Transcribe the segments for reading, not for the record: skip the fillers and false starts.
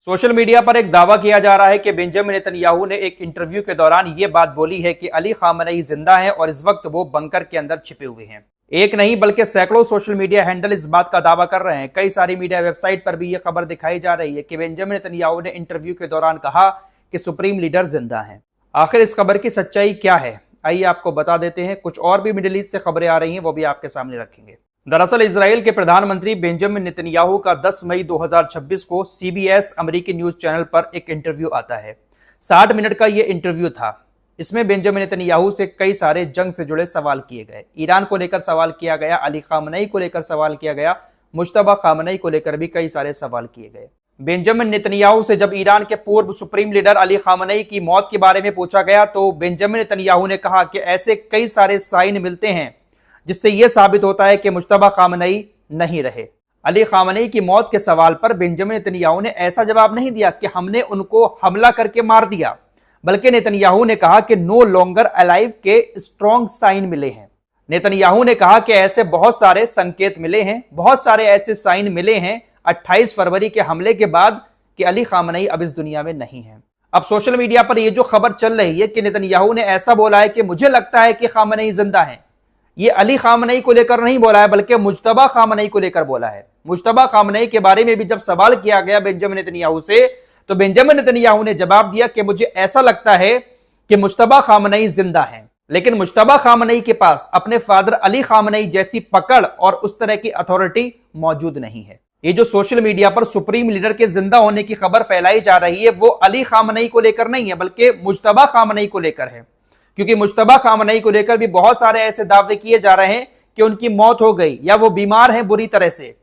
Social media पर एक दावा किया जा रहा है कि बेंजामिन नेतन्याहू ने एक इंटरव्यू के दौरान ये बात बोली है कि अली खामनेई जिंदा हैं और इस वक्त वो बंकर के अंदर छिपे हुए हैं। एक नहीं बल्कि सैकड़ों सोशल मीडिया हैंडल इस बात का दावा कर रहे हैं। कई सारी मीडिया वेबसाइट पर भी यह खबर दिखाई जा रही है कि बेंजामिन नेतन्याहू ने इंटरव्यू के दौरान कहा कि सुप्रीम लीडर जिंदा हैं। आखिर इस खबर की सच्चाई क्या है, आइए आपको बता देते हैं। कुछ और भी मिडिल ईस्ट से खबरें आ रही हैं, वो भी आपके सामने रखेंगे। दरअसल इजराइल के प्रधानमंत्री बेंजामिन नेतन्याहू का 10 मई 2026 को CBS अमेरिकी न्यूज चैनल पर एक इंटरव्यू आता है। 60 मिनट का यह इंटरव्यू था। इसमें बेंजामिन नेतन्याहू से कई सारे जंग से जुड़े सवाल किए गए। ईरान को लेकर सवाल किया गया, अली खामनेई को लेकर सवाल किया गया, मुश्तबा खामनेई को लेकर भी कई सारे सवाल किए गए। बेंजामिन नेतन्याहू से जब ईरान के पूर्व सुप्रीम लीडर अली खामनेई की मौत के बारे में पूछा गया तो बेंजामिन नेतन्याहू ने कहा कि ऐसे कई सारे साइन मिलते हैं जिससे यह साबित होता है कि मुश्तबा खामनेई नहीं रहे। अली खामनेई की मौत के सवाल पर बेंजामिन नेतन्याहू ने ऐसा जवाब नहीं दिया कि हमने उनको हमला करके मार दिया, बल्कि नेतन्याहू ने कहा कि नो लॉन्गर अलाइव के स्ट्रॉन्ग साइन मिले हैं। नेतन्याहू ने कहा कि ऐसे बहुत सारे संकेत मिले हैं, बहुत सारे ऐसे साइन मिले हैं 28 फरवरी के हमले के बाद कि अली खामनेई अब इस दुनिया में नहीं है। अब सोशल मीडिया पर यह जो खबर चल रही है कि नेतन्याहू ने ऐसा बोला है कि मुझे लगता है कि खामनेई जिंदा है, ये अली खामनेई को लेकर नहीं बोला है बल्कि मुज्तबा खामनेई को लेकर बोला है। मुज्तबा खामनेई के बारे में भी जब सवाल किया गया बेंजामिन नेतन्याहू से तो बेंजामिन नेतन्याहू ने जवाब दिया कि मुझे ऐसा लगता है कि मुश्तबा खामनेई जिंदा हैं, लेकिन मुश्तबा खामनेई के पास अपने फादर अली खामनेई जैसी पकड़ और उस तरह की अथॉरिटी मौजूद नहीं है। ये जो सोशल मीडिया पर सुप्रीम लीडर के जिंदा होने की खबर फैलाई जा रही है वो अली खामनेई को लेकर नहीं है बल्कि मुज्तबा खामनेई को लेकर है, क्योंकि मुश्तबा खामनेई को लेकर भी बहुत सारे ऐसे दावे किए जा रहे हैं कि उनकी मौत हो गई या वो बीमार हैं बुरी तरह से।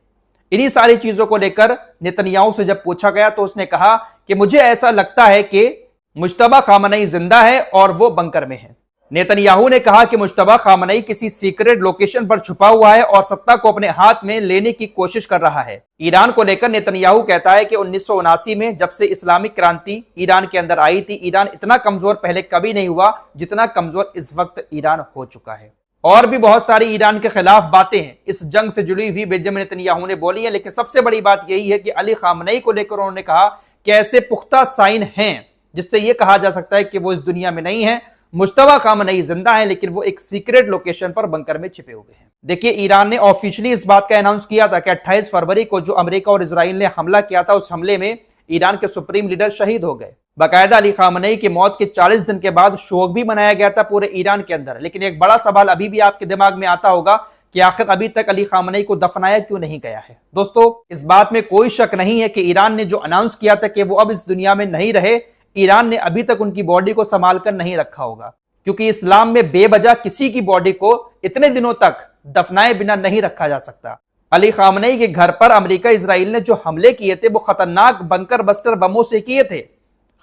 इन्हीं सारी चीजों को लेकर नेतन्याहू से जब पूछा गया तो उसने कहा कि मुझे ऐसा लगता है कि मुश्तबा खामनेई जिंदा है और वो बंकर में है। नेतन्याहू ने कहा कि मुश्तबा खामनेई किसी सीक्रेट लोकेशन पर छुपा हुआ है और सत्ता को अपने हाथ में लेने की कोशिश कर रहा है। ईरान को लेकर नेतन्याहू कहता है कि 1979 में जब से इस्लामिक क्रांति ईरान के अंदर आई थी, ईरान इतना कमजोर पहले कभी नहीं हुआ जितना कमजोर इस वक्त ईरान हो चुका है। और भी बहुत सारी ईरान के खिलाफ बातें इस जंग से जुड़ी हुई बेंजामिन नेतन्याहू ने बोली है, लेकिन सबसे बड़ी बात यही है कि अली खामनेई को लेकर उन्होंने कहा कि ऐसे पुख्ता साइन हैं जिससे यह कहा जा सकता है कि वो इस दुनिया में नहीं है। मुश्तबा खामनेई जिंदा है लेकिन वो एक सीक्रेट लोकेशन पर बंकर में छिपे हुए हैं। देखिए, ईरान ने ऑफिशियली इस बात का अनाउंस किया था कि 28 फरवरी को जो अमेरिका और इजराइल ने हमला किया था उस हमले में ईरान के सुप्रीम लीडर शहीद हो गए। बाकायदा अली खामनेई की मौत के 40 दिन के बाद शोक भी मनाया गया था पूरे ईरान के अंदर। लेकिन एक बड़ा सवाल अभी भी आपके दिमाग में आता होगा कि आखिर अभी तक अली खामनेई को दफनाया क्यों नहीं गया है। दोस्तों, इस बात में कोई शक नहीं है कि ईरान ने जो अनाउंस किया था कि वो अब इस दुनिया में नहीं रहे, ईरान ने अभी तक उनकी बॉडी को संभाल कर नहीं रखा होगा, क्योंकि इस्लाम में बेवजह किसी की बॉडी को इतने दिनों तक दफनाए बिना नहीं रखा जा सकता। अली खामनेई के घर पर अमेरिका इजराइल ने जो हमले किए थे वो खतरनाक बंकर बस्टर बमों से किए थे।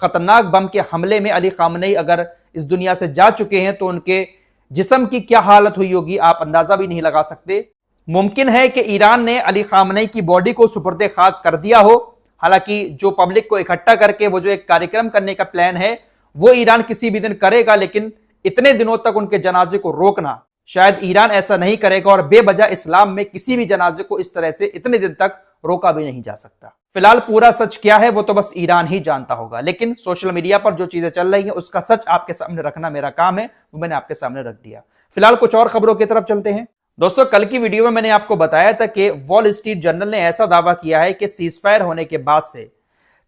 खतरनाक बम के हमले में अली खामनेई अगर इस दुनिया से जा चुके हैं तो उनके जिस्म की क्या हालत हुई होगी आप अंदाजा भी नहीं लगा सकते। मुमकिन है कि ईरान ने अली खामनेई की बॉडी को सुपुर्दे खाक कर दिया हो। हालांकि जो पब्लिक को इकट्ठा करके वो जो एक कार्यक्रम करने का प्लान है वो ईरान किसी भी दिन करेगा, लेकिन इतने दिनों तक उनके जनाजे को रोकना शायद ईरान ऐसा नहीं करेगा और बेवजह इस्लाम में किसी भी जनाजे को इस तरह से इतने दिन तक रोका भी नहीं जा सकता। फिलहाल पूरा सच क्या है वो तो बस ईरान ही जानता होगा, लेकिन सोशल मीडिया पर जो चीजें चल रही हैं उसका सच आपके सामने रखना मेरा काम है, वो मैंने आपके सामने रख दिया। फिलहाल कुछ और खबरों की तरफ चलते हैं। दोस्तों, कल की वीडियो में मैंने आपको बताया था कि वॉल स्ट्रीट जर्नल ने ऐसा दावा किया है कि सीजफायर होने के बाद से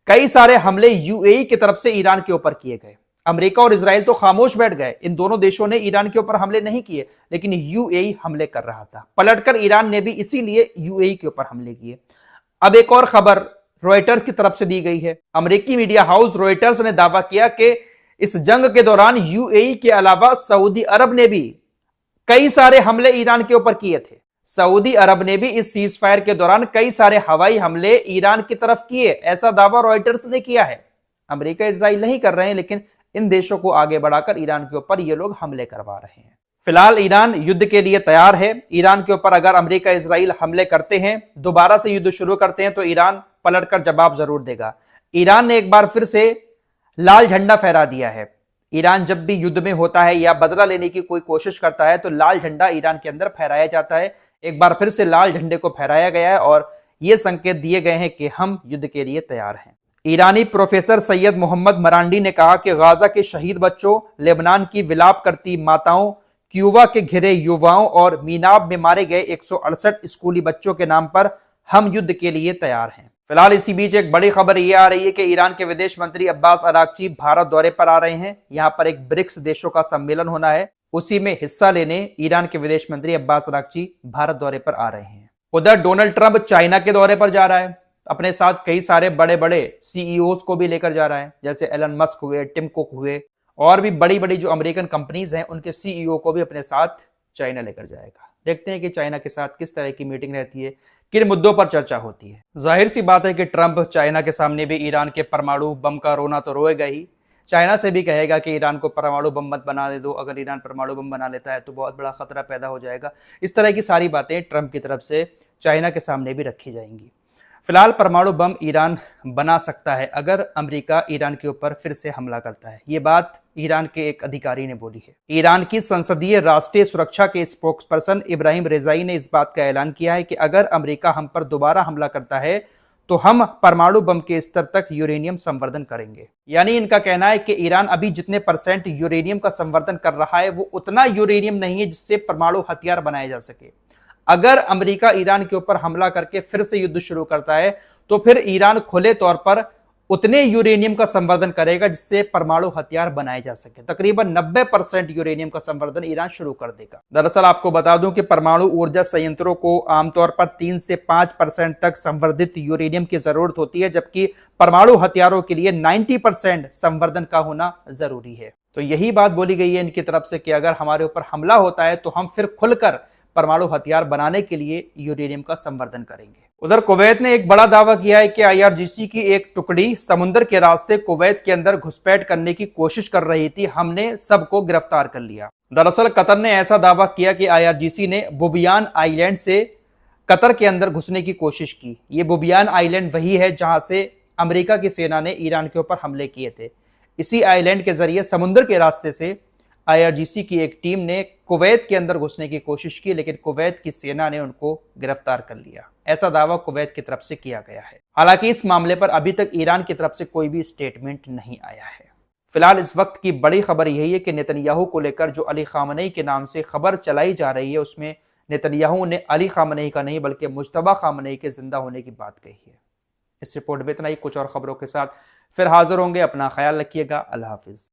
कई सारे हमले यूएई की तरफ से ईरान के ऊपर किए गए। अमेरिका और इजराइल तो खामोश बैठ गए, इन दोनों देशों ने ईरान के ऊपर हमले नहीं किए, लेकिन यूएई हमले कर रहा था। पलटकर ईरान ने भी इसीलिए यूएई के ऊपर हमले किए। अब एक और खबर रॉयटर्स की तरफ से दी गई है। अमेरिकी मीडिया हाउस रॉयटर्स ने दावा किया कि इस जंग के दौरान यूएई के अलावा सऊदी अरब ने भी कई सारे हमले ईरान के ऊपर किए थे। सऊदी अरब ने भी इस सीज फायर के दौरान कई सारे हवाई हमले ईरान की तरफ किए, ऐसा दावा रॉयटर्स ने किया है। अमेरिका इजराइल नहीं कर रहे हैं, लेकिन इन देशों को आगे बढ़ाकर ईरान के ऊपर ये लोग हमले करवा रहे हैं। फिलहाल ईरान युद्ध के लिए तैयार है। ईरान के ऊपर अगर अमेरिका इजराइल हमले करते हैं, दोबारा से युद्ध शुरू करते हैं, तो ईरान पलटकर जवाब जरूर देगा। ईरान ने एक बार फिर से लाल झंडा फहरा दिया है। ईरान जब भी युद्ध में होता है या बदला लेने की कोई कोशिश करता है तो लाल झंडा ईरान के अंदर फहराया जाता है। एक बार फिर से लाल झंडे को फहराया गया है और ये संकेत दिए गए हैं कि हम युद्ध के लिए तैयार हैं। ईरानी प्रोफेसर सैयद मोहम्मद मरांडी ने कहा कि गाजा के शहीद बच्चों, लेबनान की विलाप करती माताओं, क्यूबा के घिरे युवाओं और मीनाब में मारे गए 168 स्कूली बच्चों के नाम पर हम युद्ध के लिए तैयार हैं। फिलहाल इसी बीच एक बड़ी खबर यह आ रही है कि ईरान के विदेश मंत्री अब्बास अरागची भारत दौरे पर आ रहे हैं। यहां पर एक ब्रिक्स देशों का सम्मेलन होना है, उसी में हिस्सा लेने ईरान के विदेश मंत्री अब्बास अरागची भारत दौरे पर आ रहे हैं। उधर डोनाल्ड ट्रंप चाइना के दौरे पर जा रहा है, अपने साथ कई सारे बड़े बड़े सीईओज को भी लेकर जा रहा है, जैसे एलन मस्क हुए, टिम कुक हुए, और भी बड़ी बड़ी जो अमेरिकन कंपनीज हैं उनके सीईओ को भी अपने साथ चाइना लेकर जाएगा। देखते हैं कि चाइना के साथ किस तरह की मीटिंग रहती है, किन मुद्दों पर चर्चा होती है। जाहिर सी बात है कि ट्रंप चाइना के सामने भी ईरान के परमाणु बम का रोना तो रोएगा ही, चाइना से भी कहेगा कि ईरान को परमाणु बम मत बनाने दो, अगर ईरान परमाणु बम बना लेता है तो बहुत बड़ा खतरा पैदा हो जाएगा। इस तरह की सारी बातें ट्रंप की तरफ से चाइना के सामने भी रखी जाएंगी। फिलहाल परमाणु बम ईरान बना सकता है अगर अमेरिका ईरान के ऊपर फिर से हमला करता है, ये बात ईरान के एक अधिकारी ने बोली है। ईरान की संसदीय राष्ट्रीय सुरक्षा के स्पोक्सपर्सन इब्राहिम रेजाई ने इस बात का ऐलान किया है कि अगर अमेरिका हम पर दोबारा हमला करता है तो हम परमाणु बम के स्तर तक यूरेनियम संवर्धन करेंगे। यानी इनका कहना है कि ईरान अभी जितने % यूरेनियम का संवर्धन कर रहा है वो उतना यूरेनियम नहीं है जिससे परमाणु हथियार बनाए जा सके। अगर अमेरिका ईरान के ऊपर हमला करके फिर से युद्ध शुरू करता है तो फिर ईरान खुले तौर पर उतने यूरेनियम का संवर्धन करेगा जिससे परमाणु हथियार बनाए जा सके। तकरीबन 90% यूरेनियम का संवर्धन ईरान शुरू कर देगा। दरअसल आपको बता दूं कि परमाणु ऊर्जा संयंत्रों को आमतौर पर 3 से 5% तक संवर्धित यूरेनियम की जरूरत होती है, जबकि परमाणु हथियारों के लिए 90% संवर्धन का होना जरूरी है। तो यही बात बोली गई है इनकी तरफ से कि अगर हमारे ऊपर हमला होता है तो हम फिर खुलकर परमाणु हथियार बनाने के लिए यूरेनियम का संवर्धन करेंगे। उधर कुवैत ने एक बड़ा दावा किया है कि आईआरजीसी की एक टुकड़ी समुद्र के रास्ते कुवैत के अंदर घुसपैठ करने की कोशिश कर रही थी, हमने सबको गिरफ्तार कर लिया। दरअसल कतर ने ऐसा दावा किया कि आईआरजीसी ने बुबियान आइलैंड से कतर के अंदर घुसने की कोशिश की। ये बुबियान आइलैंड वही है जहां से अमेरिका की सेना ने ईरान के ऊपर हमले किए थे। इसी आइलैंड के जरिए समुद्र के रास्ते से आईआरजीसी की एक टीम ने कुवैत के अंदर घुसने की कोशिश की, लेकिन कुवैत की सेना ने उनको गिरफ्तार कर लिया। ऐसा दावा कुवैत की तरफ से किया गया है। हालांकि इस मामले पर अभी तक ईरान की तरफ से कोई भी स्टेटमेंट नहीं आया है। फिलहाल इस वक्त की बड़ी खबर यही है कि नेतन्याहू को लेकर जो अली खामनेई के नाम से खबर चलाई जा रही है उसमें नेतन्याहू ने अली खामनेई का नहीं बल्कि मुज्तबा खामनेई के जिंदा होने की बात कही है। इस रिपोर्ट में इतना ही, कुछ और खबरों के साथ फिर हाजिर होंगे। अपना ख्याल रखिएगा। अल्लाह हाफिज।